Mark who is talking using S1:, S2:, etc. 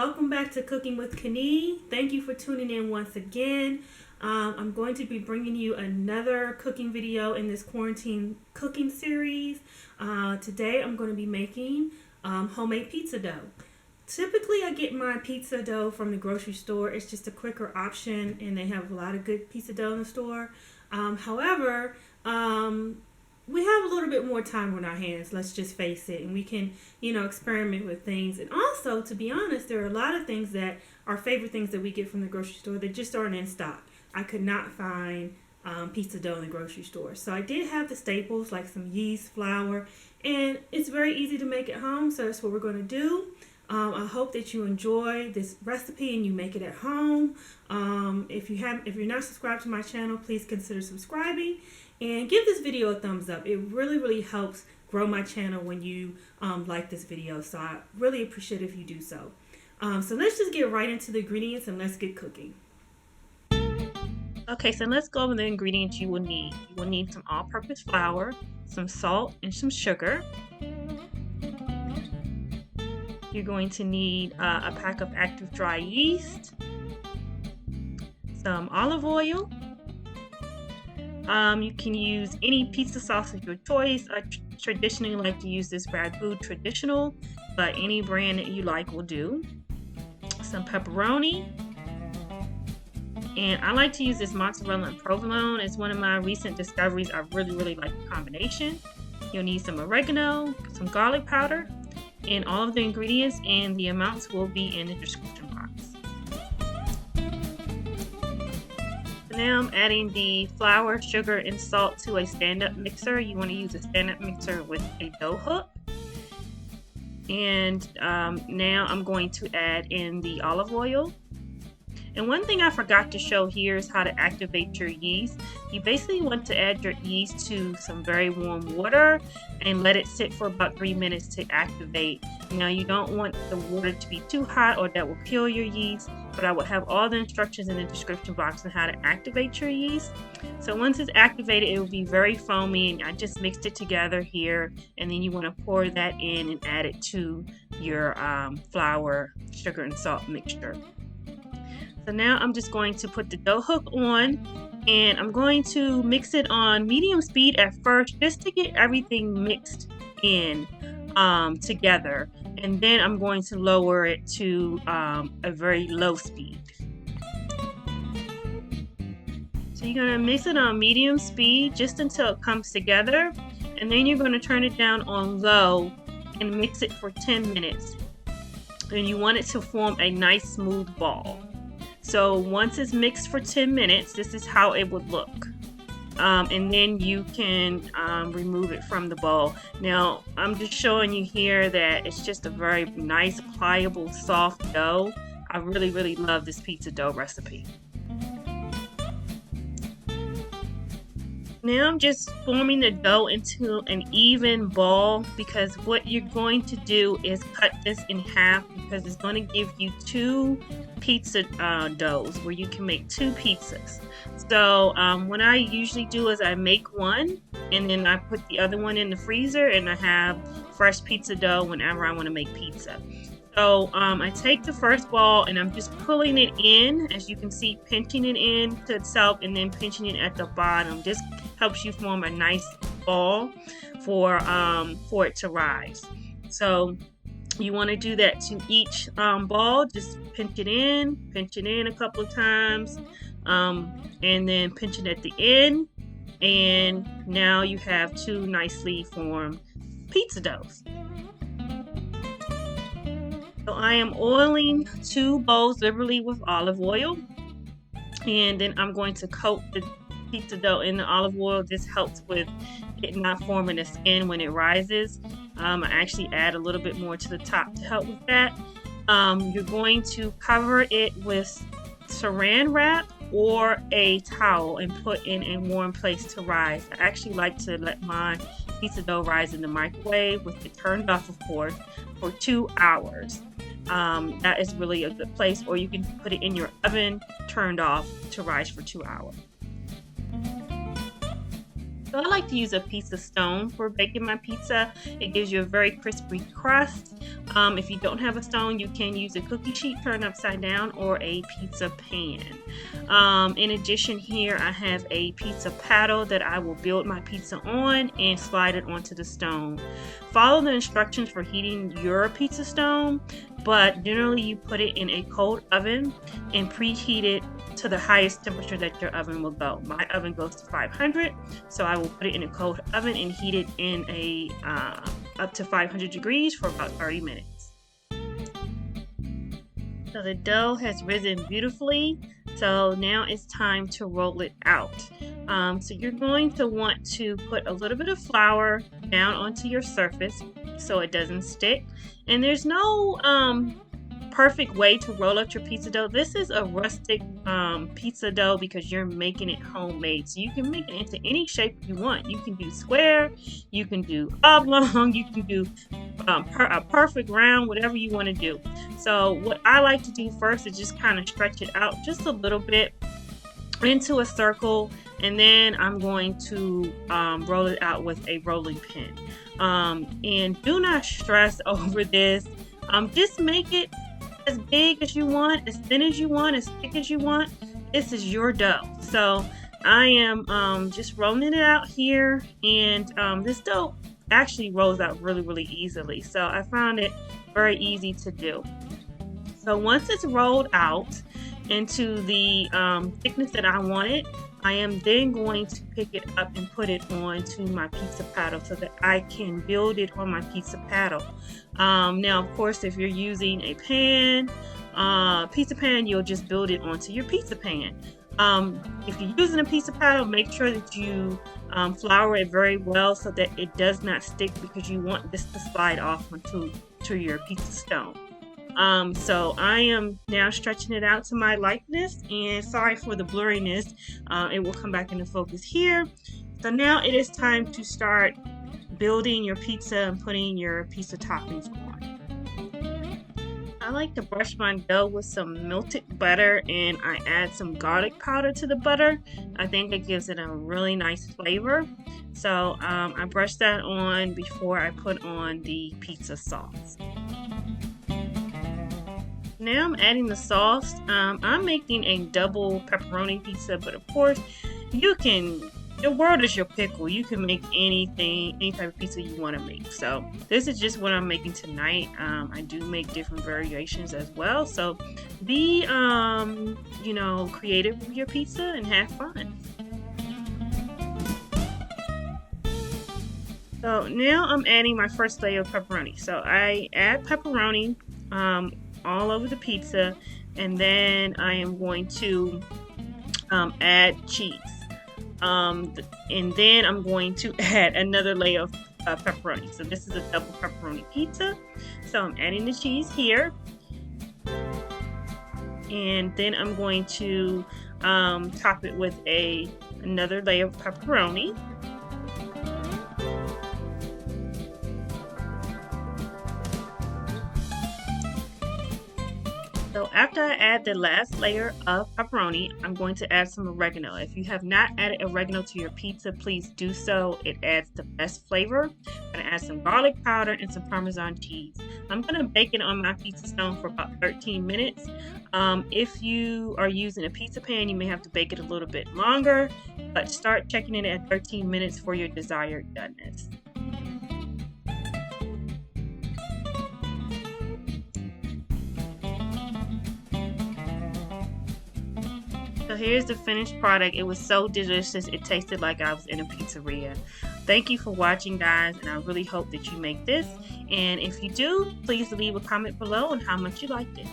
S1: welcome back to Cooking with Kani. Thank you for tuning in once again. I'm going to be bringing you another cooking video in this quarantine cooking series. Today I'm going to be making homemade pizza dough. Typically I get my pizza dough from the grocery store. It's just a quicker option and they have a lot of good pizza dough in the store. However, we have a little bit more time on our hands, let's just face it, and we can, experiment with things. And also, to be honest, there are a lot of things that are favorite things that we get from the grocery store that just aren't in stock. I could not find pizza dough in the grocery store. So I did have the staples like some yeast, flour, and it's very easy to make at home, so that's what we're going to do. I hope that you enjoy this recipe and you make it at home. If you're not subscribed to my channel, please consider subscribing and give this video a thumbs up. It really helps grow my channel when you like this video, so I really appreciate if you do so. So let's just get right into the ingredients and let's get cooking. Okay, so let's go over the ingredients you will need. You will need some all-purpose flour, some salt, and some sugar. You're going to need a pack of active dry yeast, some olive oil. You can use any pizza sauce of your choice. I traditionally like to use this Ragu Traditional, but any brand that you like will do. Some pepperoni. And I like to use this mozzarella and provolone. It's one of my recent discoveries. I really like the combination. You'll need some oregano, some garlic powder, and all of the ingredients and the amounts will be in the description box. So now I'm adding the flour, sugar, and salt to a stand-up mixer. You want to use a stand-up mixer with a dough hook. And now I'm going to add in the olive oil. And one thing I forgot to show here is how to activate your yeast. You basically want to add your yeast to some very warm water and let it sit for about 3 minutes to activate. Now you don't want the water to be too hot or that will kill your yeast, but I will have all the instructions in the description box on how to activate your yeast. So once it's activated, it will be very foamy, and I just mixed it together here, and then you want to pour that in and add it to your flour, sugar, and salt mixture. So now I'm just going to put the dough hook on, and I'm going to mix it on medium speed at first just to get everything mixed in together, and then I'm going to lower it to a very low speed. So you're going to mix it on medium speed just until it comes together, and then you're going to turn it down on low and mix it for 10 minutes. And you want it to form a nice smooth ball. So once it's mixed for 10 minutes, this is how it would look. And then you can remove it from the bowl. Now, I'm just showing you here that it's just a very nice, pliable, soft dough. I really love this pizza dough recipe. Now I'm just forming the dough into an even ball, because what you're going to do is cut this in half, because it's going to give you two pizza doughs where you can make two pizzas. So what I usually do is I make one and then I put the other one in the freezer, and I have fresh pizza dough whenever I want to make pizza. So I take the first ball and I'm just pulling it in, as you can see, pinching it in to itself and then pinching it at the bottom. This helps you form a nice ball for it to rise. So you want to do that to each ball. Just pinch it in a couple of times, and then pinch it at the end, and now you have two nicely formed pizza doughs. So I am oiling 2 bowls liberally with olive oil, and then I'm going to coat the pizza dough in the olive oil. This helps with it not forming a skin when it rises. I actually add a little bit more to the top to help with that. You're going to cover it with saran wrap or a towel and put in a warm place to rise. I actually like to let my pizza dough rise in the microwave with it turned off, of course, for 2 hours. That is really a good place, or you can put it in your oven turned off to rise for 2 hours. So I like to use a pizza stone for baking my pizza. It gives you a very crispy crust. If you don't have a stone, you can use a cookie sheet turned upside down or a pizza pan. In addition, here I have a pizza paddle that I will build my pizza on and slide it onto the stone. Follow the instructions for heating your pizza stone, but generally you put it in a cold oven and preheat it to the highest temperature that your oven will go. My oven goes to 500, so I will put it in a cold oven and heat it in a up to 500 degrees for about 30 minutes. So the dough has risen beautifully, so now it's time to roll it out. So you're going to want to put a little bit of flour down onto your surface so it doesn't stick. And there's no perfect way to roll out your pizza dough. This is a rustic pizza dough because you're making it homemade. So you can make it into any shape you want. You can do square, you can do oblong, you can do a perfect round, whatever you want to do. So what I like to do first is just kind of stretch it out just a little bit into a circle, and then I'm going to roll it out with a rolling pin. And do not stress over this. Just make it as big as you want, as thin as you want, as thick as you want. This is your dough. So I am just rolling it out here, and this dough actually rolls out really easily. So I found it very easy to do. So once it's rolled out into the thickness that I wanted, I am then going to pick it up and put it onto my pizza paddle so that I can build it on my pizza paddle. Now, of course, if you're using a pan, pizza pan, you'll just build it onto your pizza pan. If you're using a pizza paddle, make sure that you flour it very well so that it does not stick, because you want this to slide off onto your pizza stone. So I am now stretching it out to my likeness, and sorry for the blurriness, it will come back into focus here. So now it is time to start building your pizza and putting your pizza toppings on. I like to brush my dough with some melted butter, and I add some garlic powder to the butter. I think it gives it a really nice flavor. So I brush that on before I put on the pizza sauce. Now I'm adding the sauce. I'm making a double pepperoni pizza, but of course your world is your pickle. You can make anything, any type of pizza you want to make. So this is just what I'm making tonight. I do make different variations as well. So be, creative with your pizza and have fun. So now I'm adding my first layer of pepperoni. So I add pepperoni all over the pizza, and then I am going to add cheese, and then I'm going to add another layer of pepperoni. So this is a double pepperoni pizza. So I'm adding the cheese here, and then I'm going to top it with another layer of pepperoni. So after I add the last layer of pepperoni, I'm going to add some oregano. If you have not added oregano to your pizza, please do so. It adds the best flavor. I'm going to add some garlic powder and some Parmesan cheese. I'm going to bake it on my pizza stone for about 13 minutes. If you are using a pizza pan, you may have to bake it a little bit longer, but start checking it at 13 minutes for your desired doneness. So here's the finished product. It was so delicious. It tasted like I was in a pizzeria. Thank you for watching, guys, and I really hope that you make this. And if you do, please leave a comment below on how much you liked it.